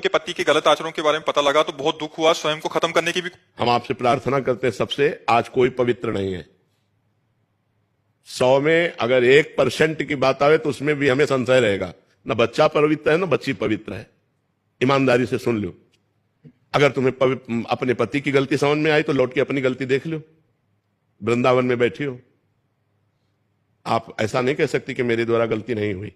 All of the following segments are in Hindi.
उनके पति के गलत आचरण के बारे में पता लगा तो बहुत दुख हुआ, स्वयं को खत्म करने की भी। हम आपसे प्रार्थना करते हैं सबसे, आज कोई पवित्र नहीं है। 100 में अगर 1% की बात आवे तो उसमें भी हमें संशय रहेगा। ना बच्चा पवित्र है ना बच्ची पवित्र है। ईमानदारी से सुन लो, अगर तुम्हें अपने पति की गलती समझ में आई तो लौट के अपनी गलती देख लो। वृंदावन में बैठी हो, आप ऐसा नहीं कह सकती कि मेरे द्वारा गलती नहीं हुई,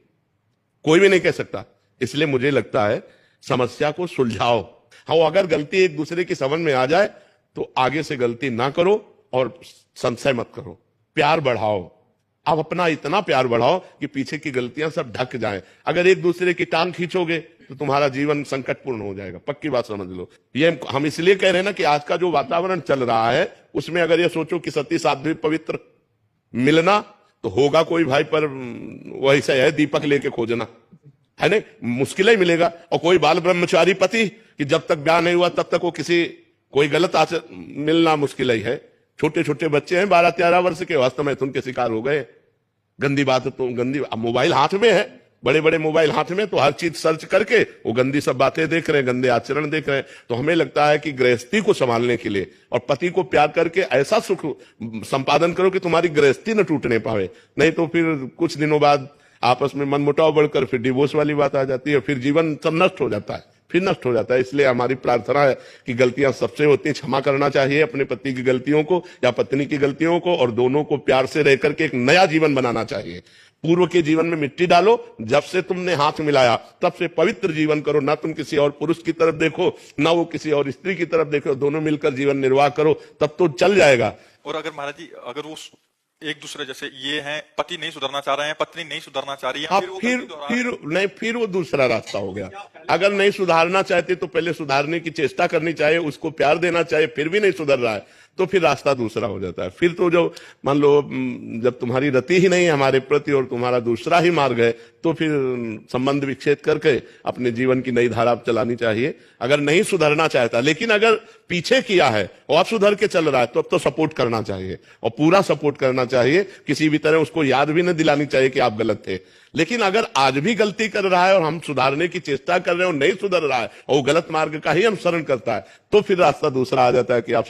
कोई भी नहीं कह सकता। इसलिए मुझे लगता है समस्या को सुलझाओ। हाँ, अगर गलती एक दूसरे की समझ में आ जाए तो आगे से गलती ना करो और संशय मत करो, प्यार बढ़ाओ। आप अपना इतना प्यार बढ़ाओ कि पीछे की गलतियां सब ढक जाएं। अगर एक दूसरे की टांग खींचोगे तो तुम्हारा जीवन संकटपूर्ण हो जाएगा, पक्की बात समझ लो। ये हम इसलिए कह रहे हैं ना कि आज का जो वातावरण चल रहा है उसमें अगर ये सोचो कि सती साध्वी पवित्र मिलना तो होगा कोई भाई, पर वही से है दीपक लेके खोजना, है नहीं, मुश्किल ही मिलेगा। और कोई बाल ब्रह्मचारी पति कि जब तक ब्याह नहीं हुआ तब तक वो कोई गलत आचरण मिलना मुश्किल ही है। छोटे छोटे बच्चे हैं 12-13 वर्ष के, वास्तव में उनके शिकार हो गए। गंदी बात तो गंदी, मोबाइल हाथ में है, बड़े बड़े मोबाइल हाथ में, तो हर चीज सर्च करके वो गंदी सब बातें देख रहे हैं, गंदे आचरण देख रहे हैं। तो हमें लगता है कि गृहस्थी को संभालने के लिए और पति को प्यार करके ऐसा सुख संपादन करो कि तुम्हारी गृहस्थी न टूटने पावे, नहीं तो फिर कुछ दिनों बाद आपस में मनमुटाव बढ़कर फिर डिवोर्स वाली बात आ जाती है, फिर जीवन सब नष्ट हो जाता है, फिर नष्ट हो जाता है। इसलिए हमारी प्रार्थना है कि गलतियां सबसे होती हैं, क्षमा करना चाहिए अपने पति की गलतियों को या पत्नी की गलतियों को, और दोनों को प्यार से रह करके एक नया जीवन बनाना चाहिए। पूर्व के जीवन में मिट्टी डालो, जब से तुमने हाथ मिलाया तब से पवित्र जीवन करो। ना तुम किसी और पुरुष की तरफ देखो, ना वो किसी और स्त्री की तरफ देखो, दोनों मिलकर जीवन निर्वाह करो, तब तो चल जाएगा। और अगर महाराज जी, अगर वो एक दूसरे जैसे ये हैं, पति नहीं सुधरना चाह रहे हैं, पत्नी नहीं सुधरना चाह रही है, फिर वो दूसरा रास्ता हो गया। अगर नहीं सुधारना चाहते तो पहले सुधारने की चेष्टा करनी चाहिए, उसको प्यार देना चाहिए, फिर भी नहीं सुधर रहा है तो फिर रास्ता दूसरा हो जाता है। फिर तो जो मान लो जब तुम्हारी रति ही नहीं है हमारे प्रति और तुम्हारा दूसरा ही मार्ग है तो फिर संबंध विच्छेद करके अपने जीवन की नई धारा चलानी चाहिए। अगर नहीं सुधरना चाहता, लेकिन अगर पीछे किया है और सुधर के चल रहा है तो अब तो सपोर्ट करना चाहिए और पूरा सपोर्ट करना चाहिए। किसी भी तरह उसको याद भी न दिलानी चाहिए कि आप गलत थे। लेकिन अगर आज भी गलती कर रहा है और हम सुधारने की चेष्टा कर रहे हैं और नहीं सुधर रहा है और वो गलत मार्ग का ही अनुसरण करता है तो फिर रास्ता दूसरा आ जाता है कि आप